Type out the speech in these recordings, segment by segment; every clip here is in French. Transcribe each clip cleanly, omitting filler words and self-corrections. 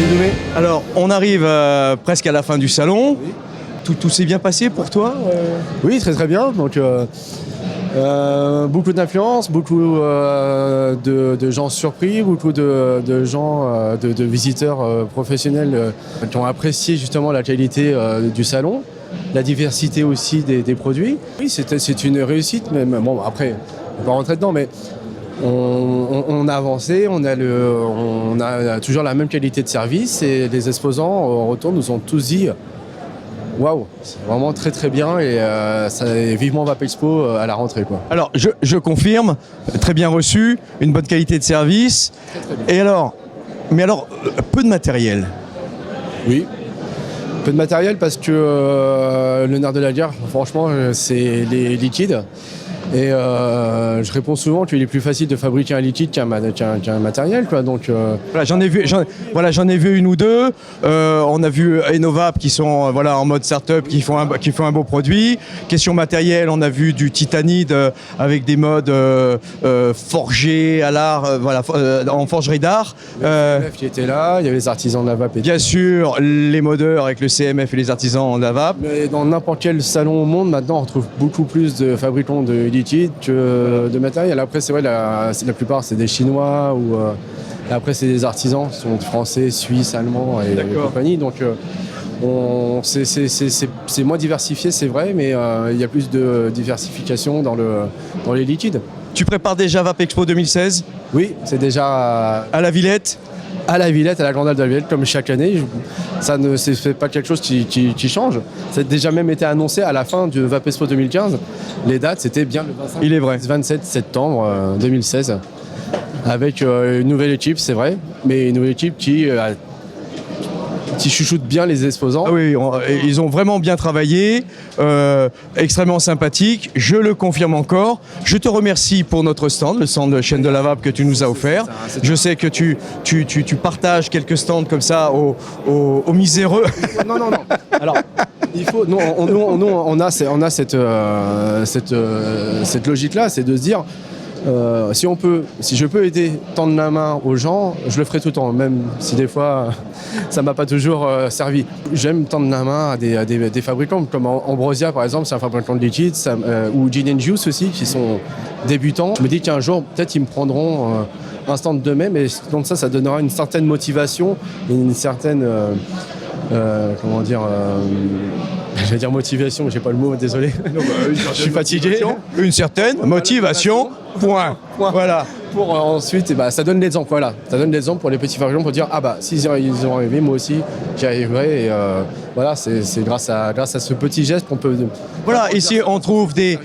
Salut Doumé. Alors, on arrive presque à la fin du salon. Oui. Tout s'est bien passé pour toi Oui, très très bien. Donc, beaucoup d'influence, beaucoup de gens surpris, beaucoup de gens, de visiteurs professionnels qui ont apprécié justement la qualité du salon, la diversité aussi des produits. Oui, c'est une réussite, même. Bon, après, on va pas rentrer dedans, mais on a avancé, on a toujours la même qualité de service et les exposants au retour nous ont tous dit waouh, c'est vraiment très très bien et vivement Vapexpo à la rentrée, quoi. Alors je confirme, très bien reçu, une bonne qualité de service. Très, très bien. Et alors, peu de matériel. Oui, peu de matériel parce que le nerf de la guerre, franchement, c'est les liquides. Et je réponds souvent qu'il est plus facile de fabriquer un liquide qu'un matériel, quoi. Donc, Voilà, j'en ai vu une ou deux. On a vu Enovap qui sont en mode start-up, qui font un beau produit. Question matériel, on a vu du titanide avec des modes forgés à l'art, en forgerie d'art. le CMF qui était là, il y avait les artisans de la vape. Bien sûr, les modeurs avec le CMF et les artisans de la vape. Mais dans n'importe quel salon au monde, maintenant, on retrouve beaucoup plus de fabricants de liquide que de matériel. Après, c'est vrai, la plupart, c'est des Chinois ou après, c'est des artisans, qui sont français, suisses, allemands et compagnie. Donc, c'est moins diversifié, c'est vrai, mais il y a plus de diversification dans les liquides. Tu prépares déjà Vapexpo 2016 ? Oui, c'est déjà à la Villette ? À la Villette, à la Grandale de la Villette, comme chaque année. Ça ne c'est pas quelque chose qui change. Ça a déjà même été annoncé à la fin du Vapexpo 2015. Les dates, c'était bien le 25, il est vrai. 27 septembre 2016. Avec une nouvelle équipe, c'est vrai, mais une nouvelle équipe qui chouchoute bien les exposants. Ah oui, ils ont vraiment bien travaillé, extrêmement sympathique, je le confirme encore. Je te remercie pour notre stand, le stand de Chaîne de la Vape que tu nous as offert. Je sais que tu partages quelques stands comme ça aux miséreux. Non. Alors, il faut, on a cette logique-là, c'est de se dire, si je peux aider, tendre la main aux gens, je le ferai tout le temps, même si des fois ça m'a pas toujours servi. J'aime tendre la main à des fabricants comme Ambrosia par exemple, c'est un fabricant de liquide, ou Gin & Juice aussi, qui sont débutants. Je me dis qu'un jour peut-être ils me prendront un stand d'eux-mêmes et donc ça donnera une certaine motivation et une certaine j'allais dire motivation, mais j'ai pas le mot, désolé. Je suis fatigué. Une certaine motivation, point. Voilà. Pour ensuite, ça donne l'exemple, voilà. Ça donne l'exemple pour les petits fabricants pour dire s'ils y ont arrivé, moi aussi j'y arriverai. Et voilà, c'est grâce à ce petit geste qu'on peut. Voilà, ici on trouve des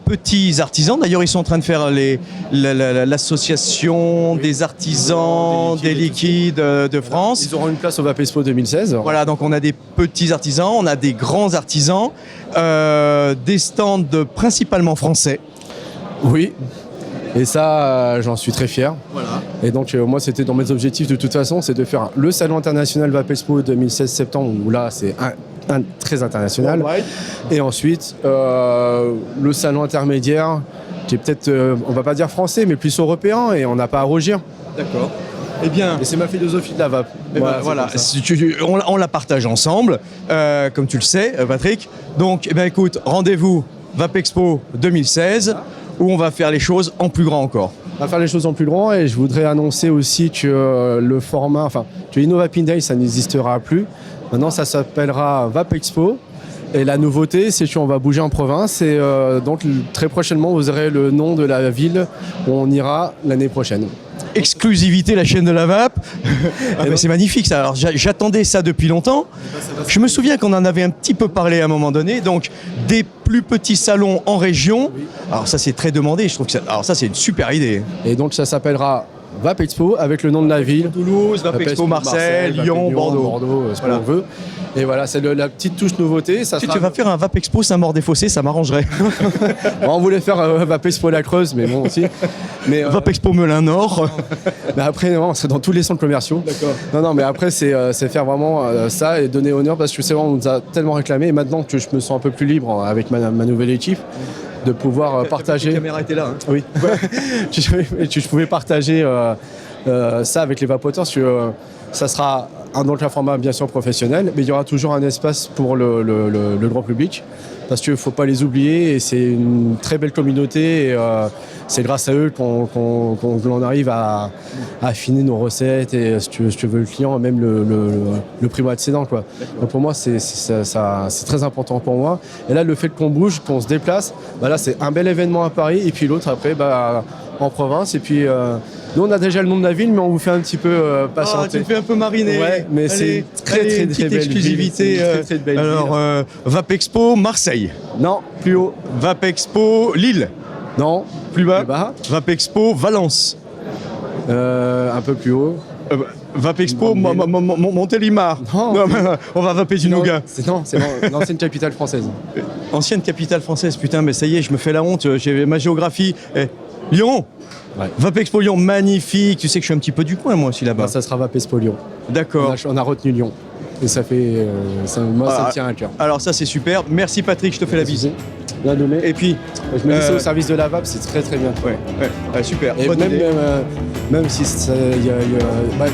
petits artisans. D'ailleurs, ils sont en train de faire l'association des artisans des liquides de France. Ils auront une place au Vapexpo 2016. Voilà, donc on a des petits artisans, on a des grands artisans, des stands principalement français. Oui. Et ça, j'en suis très fier. Voilà. Et donc, moi, c'était dans mes objectifs de toute façon, c'est de faire le salon international Vapexpo 2016 septembre, où là, c'est un très international. Ouais. Et ensuite, le salon intermédiaire, qui est peut-être, on va pas dire français, mais plus européen, et on n'a pas à rougir. D'accord. Eh bien, et c'est ma philosophie de la vape. Voilà. On la partage ensemble, comme tu le sais, Patrick. Donc, écoute, rendez-vous Vapexpo 2016. Où on va faire les choses en plus grand encore. On va faire les choses en plus grand et je voudrais annoncer aussi que le format, que Innovaping Day, ça n'existera plus. Maintenant, ça s'appellera Vapexpo. Et la nouveauté, c'est qu'on va bouger en province et donc très prochainement, vous aurez le nom de la ville où on ira l'année prochaine. Exclusivité, la chaîne de la vape. C'est magnifique ça. Alors j'attendais ça depuis longtemps. Je me souviens qu'on en avait un petit peu parlé à un moment donné. Donc des plus petits salons en région. Alors ça c'est très demandé. Je trouve que ça c'est une super idée. Et donc ça s'appellera Vapexpo avec le nom de la ville. Toulouse, Vapexpo Marseille, Lyon, Bordeaux, ce qu'on veut. Et voilà, c'est la petite touche nouveauté. Tu vas faire un Vapexpo Saint-Maur-des-Fossés, ça m'arrangerait. On voulait faire Vapexpo La Creuse, mais bon aussi. Mais, Vapexpo Melun Nord. Mais après, non, c'est dans tous les centres commerciaux. D'accord. Non, mais après, c'est faire vraiment ça et donner honneur parce que c'est vrai, on nous a tellement réclamé. Et maintenant que je me sens un peu plus libre avec ma nouvelle équipe, de pouvoir partager. La caméra était là. Hein. Oui. Je pouvais partager ça avec les vapoteurs. Ça sera donc un format bien sûr professionnel, mais il y aura toujours un espace pour le grand public, parce qu'il ne faut pas les oublier, et c'est une très belle communauté, et c'est grâce à eux qu'on en arrive à affiner nos recettes, et si tu veux le client, même le primo-accédant, quoi. Donc pour moi, c'est très important pour moi. Et là, le fait qu'on bouge, qu'on se déplace, bah là, c'est un bel événement à Paris, et puis l'autre après, bah, en province, et puis nous on a déjà le nom de la ville, mais on vous fait un petit peu patienter. Tu me fais un peu mariner. Ouais, mais c'est très petite belle exclusivité. ville. Très belle alors, ville. Vapexpo Marseille, Non, plus haut. Vapexpo Lille, Non, plus bas, plus bas. Vapexpo Valence, Un peu plus haut. Vapexpo Non, Montélimar. Non. On va vaper du nougat. C'est l'ancienne capitale française. Ancienne capitale française, putain, mais ça y est, je me fais la honte, j'ai ma géographie. Lyon, Ouais. Vapexpo Lyon, magnifique. Tu sais que je suis un petit peu du coin, moi aussi, là-bas. Bah, ça sera Vapexpo Lyon. D'accord. On a retenu Lyon. Et ça fait. Moi, ça me tient à cœur. Alors ça, c'est super. Merci Patrick, je te fais la bise. Bien nommé. Et puis, Je me dis, c'est au service de la VAP, c'est très très bien. ouais, super. Et Bonne idée. même si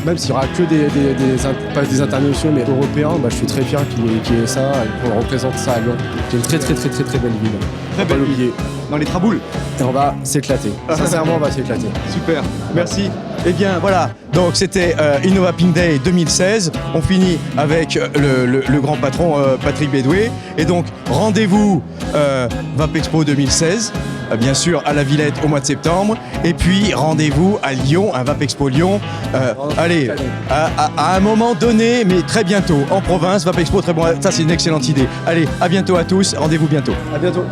même s'il y aura que pas des internationaux mais européens, bah, je suis très fier qu'il y ait ça et qu'on représente ça à Lyon. C'est une très très belle ville. Très Faut pas belle l'oublier. Dans les traboules. Et on va s'éclater. Sincèrement, on va s'éclater. Super, merci. Eh bien voilà, donc c'était Innova Pink Day 2016. On finit avec le grand patron Patrick Bédoué. Et donc rendez-vous Vapexpo 2016, bien sûr à la Villette au mois de septembre. Et puis rendez-vous à Lyon, à Vapexpo Lyon. Allez, à un moment donné, mais très bientôt, en province, Vapexpo, très bon. Ça c'est une excellente idée. Allez, à bientôt à tous, rendez-vous bientôt. À bientôt.